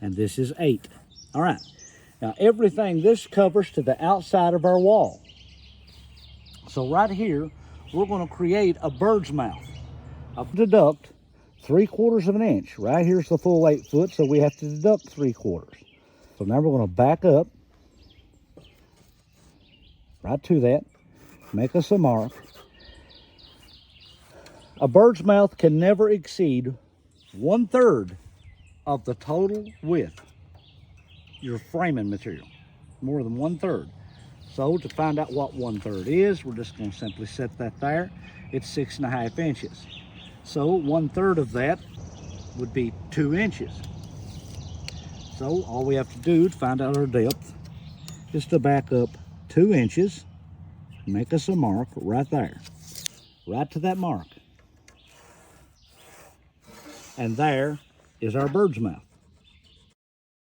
and this is 8. All right. Now everything, this covers to the outside of our wall. So right here, we're going to create a bird's mouth. I'll deduct 3/4 of an inch. Right here's the full 8 foot, so we have to deduct 3/4. So now we're going to back up right to that, make us a mark. A bird's mouth can never exceed 1/3 of the total width, your framing material, more than 1/3. So to find out what 1/3 is, we're just going to simply set that there. It's 6.5 inches. So 1/3 of that would be 2 inches. So all we have to do to find out our depth is to back up 2 inches, make us a mark right there, right to that mark. And there is our bird's mouth.